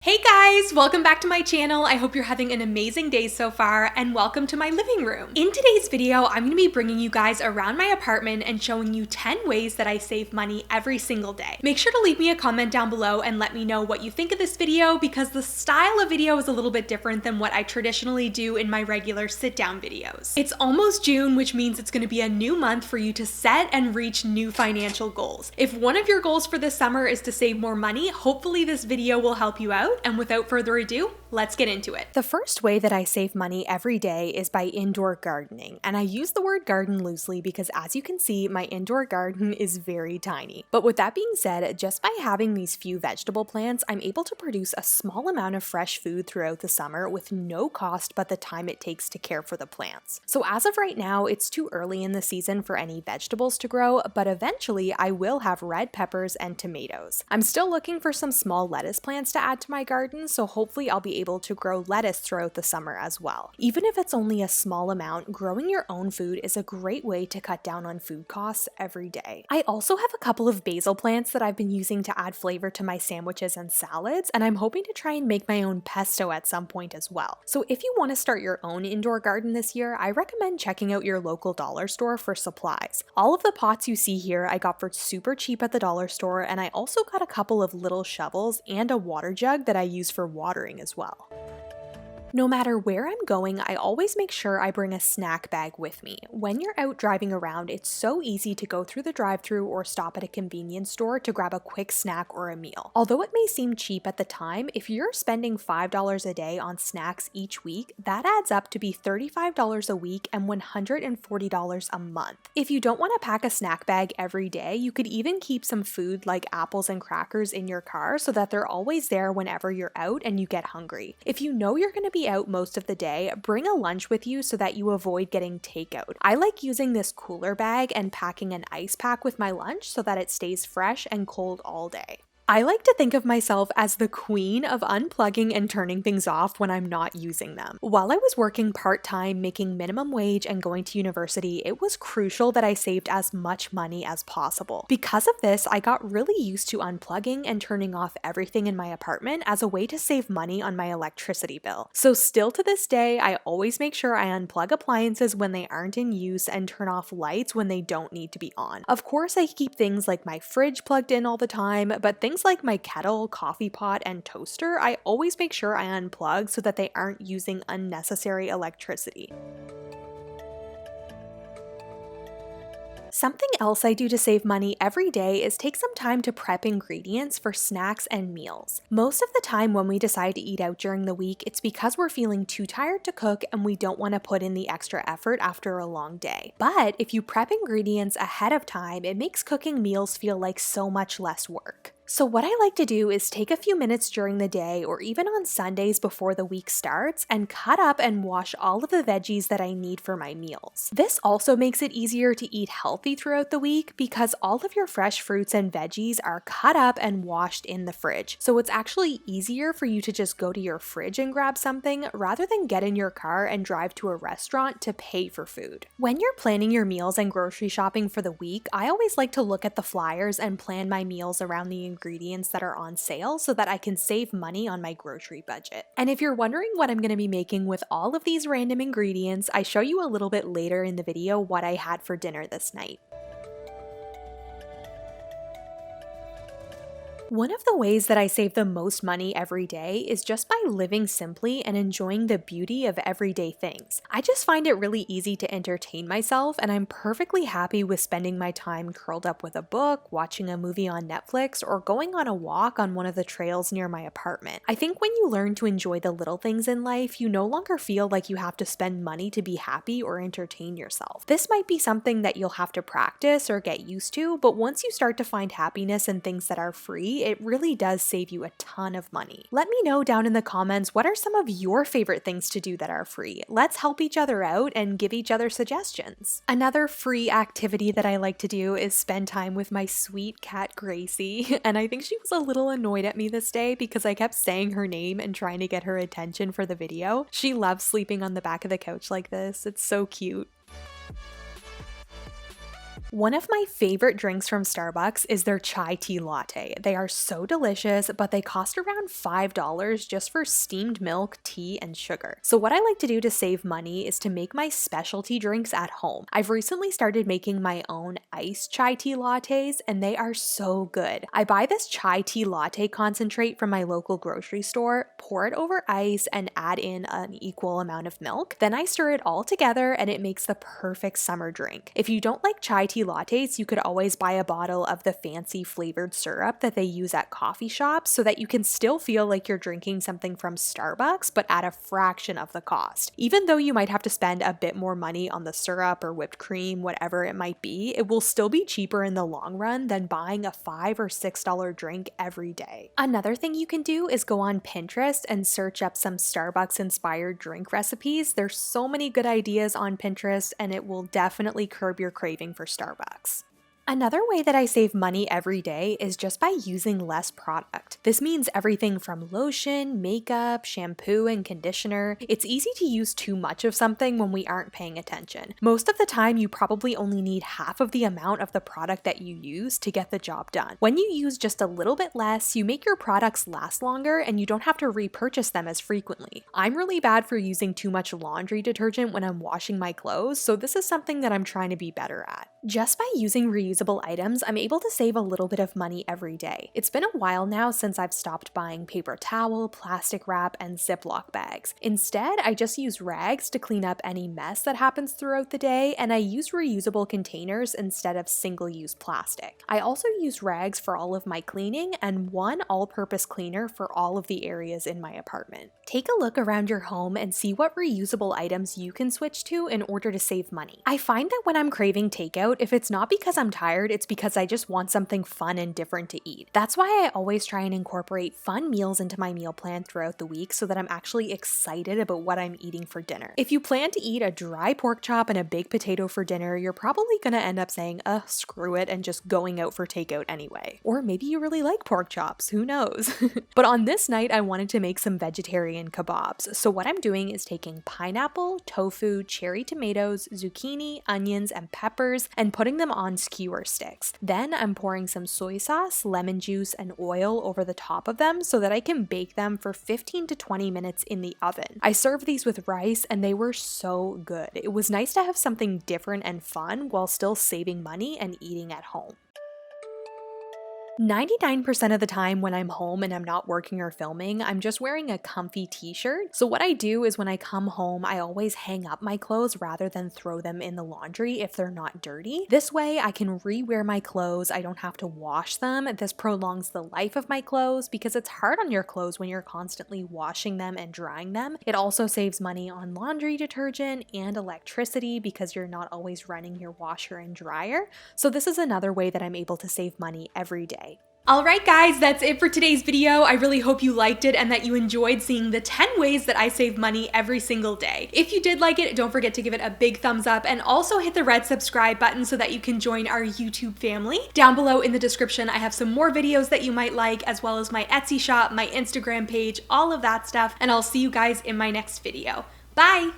Hey guys, welcome back to my channel. I hope you're having an amazing day so far and welcome to my living room. In today's video, I'm going to be bringing you guys around my apartment and showing you 10 ways that I save money every single day. Make sure to leave me a comment down below and let me know what you think of this video because the style of video is a little bit different than what I traditionally do in my regular sit down videos. It's almost June, which means it's going to be a new month for you to set and reach new financial goals. If one of your goals for this summer is to save more money, hopefully this video will help you out. And without further ado, let's get into it. The first way that I save money every day is by indoor gardening. And I use the word garden loosely because as you can see, my indoor garden is very tiny. But with that being said, just by having these few vegetable plants, I'm able to produce a small amount of fresh food throughout the summer with no cost but the time it takes to care for the plants. So as of right now, it's too early in the season for any vegetables to grow, but eventually I will have red peppers and tomatoes. I'm still looking for some small lettuce plants to add to my garden, so hopefully I'll be able to grow lettuce throughout the summer as well. Even if it's only a small amount, growing your own food is a great way to cut down on food costs every day. I also have a couple of basil plants that I've been using to add flavor to my sandwiches and salads, and I'm hoping to try and make my own pesto at some point as well. So if you want to start your own indoor garden this year, I recommend checking out your local dollar store for supplies. All of the pots you see here I got for super cheap at the dollar store, and I also got a couple of little shovels and a water jug that I use for watering as well. No matter where I'm going, I always make sure I bring a snack bag with me. When you're out driving around, it's so easy to go through the drive-thru or stop at a convenience store to grab a quick snack or a meal. Although it may seem cheap at the time, if you're spending $5 a day on snacks each week, that adds up to be $35 a week and $140 a month. If you don't want to pack a snack bag every day, you could even keep some food like apples and crackers in your car so that they're always there whenever you're out and you get hungry. If you know you're going to be out most of the day, bring a lunch with you so that you avoid getting takeout. I like using this cooler bag and packing an ice pack with my lunch so that it stays fresh and cold all day. I like to think of myself as the queen of unplugging and turning things off when I'm not using them. While I was working part-time, making minimum wage and going to university, it was crucial that I saved as much money as possible. Because of this, I got really used to unplugging and turning off everything in my apartment as a way to save money on my electricity bill. So still to this day, I always make sure I unplug appliances when they aren't in use and turn off lights when they don't need to be on. Of course, I keep things like my fridge plugged in all the time, but things like my kettle, coffee pot, and toaster, I always make sure I unplug so that they aren't using unnecessary electricity. Something else I do to save money every day is take some time to prep ingredients for snacks and meals. Most of the time when we decide to eat out during the week, it's because we're feeling too tired to cook and we don't want to put in the extra effort after a long day. But if you prep ingredients ahead of time, it makes cooking meals feel like so much less work. So what I like to do is take a few minutes during the day or even on Sundays before the week starts and cut up and wash all of the veggies that I need for my meals. This also makes it easier to eat healthy throughout the week because all of your fresh fruits and veggies are cut up and washed in the fridge. So it's actually easier for you to just go to your fridge and grab something rather than get in your car and drive to a restaurant to pay for food. When you're planning your meals and grocery shopping for the week, I always like to look at the flyers and plan my meals around the ingredients that are on sale so that I can save money on my grocery budget. And if you're wondering what I'm going to be making with all of these random ingredients, I show you a little bit later in the video what I had for dinner this night. One of the ways that I save the most money every day is just by living simply and enjoying the beauty of everyday things. I just find it really easy to entertain myself, and I'm perfectly happy with spending my time curled up with a book, watching a movie on Netflix, or going on a walk on one of the trails near my apartment. I think when you learn to enjoy the little things in life, you no longer feel like you have to spend money to be happy or entertain yourself. This might be something that you'll have to practice or get used to, but once you start to find happiness in things that are free, it really does save you a ton of money. Let me know down in the comments what are some of your favorite things to do that are free. Let's help each other out and give each other suggestions. Another free activity that I like to do is spend time with my sweet cat Gracie, and I think she was a little annoyed at me this day because I kept saying her name and trying to get her attention for the video. She loves sleeping on the back of the couch like this. It's so cute. One of my favorite drinks from Starbucks is their chai tea latte. They are so delicious, but they cost around $5 just for steamed milk, tea, and sugar. So what I like to do to save money is to make my specialty drinks at home. I've recently started making my own iced chai tea lattes, and they are so good. I buy this chai tea latte concentrate from my local grocery store, pour it over ice, and add in an equal amount of milk. Then I stir it all together, and it makes the perfect summer drink. If you don't like chai tea lattes, you could always buy a bottle of the fancy flavored syrup that they use at coffee shops so that you can still feel like you're drinking something from Starbucks, but at a fraction of the cost. Even though you might have to spend a bit more money on the syrup or whipped cream, whatever it might be, it will still be cheaper in the long run than buying a $5 or $6 drink every day. Another thing you can do is go on Pinterest and search up some Starbucks inspired drink recipes. There's so many good ideas on Pinterest, and it will definitely curb your craving for Starbucks. Another way that I save money every day is just by using less product. This means everything from lotion, makeup, shampoo, and conditioner. It's easy to use too much of something when we aren't paying attention. Most of the time, you probably only need half of the amount of the product that you use to get the job done. When you use just a little bit less, you make your products last longer and you don't have to repurchase them as frequently. I'm really bad for using too much laundry detergent when I'm washing my clothes, so this is something that I'm trying to be better at. Just by using reusable items, I'm able to save a little bit of money every day. It's been a while now since I've stopped buying paper towel, plastic wrap, and Ziploc bags. Instead, I just use rags to clean up any mess that happens throughout the day, and I use reusable containers instead of single-use plastic. I also use rags for all of my cleaning and one all-purpose cleaner for all of the areas in my apartment. Take a look around your home and see what reusable items you can switch to in order to save money. I find that when I'm craving takeout, if it's not because I'm tired, it's because I just want something fun and different to eat. That's why I always try and incorporate fun meals into my meal plan throughout the week so that I'm actually excited about what I'm eating for dinner. If you plan to eat a dry pork chop and a baked potato for dinner, you're probably gonna end up saying, screw it, and just going out for takeout anyway. Or maybe you really like pork chops, who knows? But on this night, I wanted to make some vegetarian kebabs. So what I'm doing is taking pineapple, tofu, cherry tomatoes, zucchini, onions, and peppers, and putting them on skewer sticks. Then I'm pouring some soy sauce, lemon juice, and oil over the top of them so that I can bake them for 15 to 20 minutes in the oven. I served these with rice and they were so good. It was nice to have something different and fun while still saving money and eating at home. 99% of the time when I'm home and I'm not working or filming, I'm just wearing a comfy t-shirt. So what I do is when I come home, I always hang up my clothes rather than throw them in the laundry if they're not dirty. This way I can re-wear my clothes. I don't have to wash them. This prolongs the life of my clothes because it's hard on your clothes when you're constantly washing them and drying them. It also saves money on laundry detergent and electricity because you're not always running your washer and dryer. So this is another way that I'm able to save money every day. Alright guys, that's it for today's video. I really hope you liked it and that you enjoyed seeing the 10 ways that I save money every single day. If you did like it, don't forget to give it a big thumbs up and also hit the red subscribe button so that you can join our YouTube family. Down below in the description, I have some more videos that you might like, as well as my Etsy shop, my Instagram page, all of that stuff, and I'll see you guys in my next video. Bye!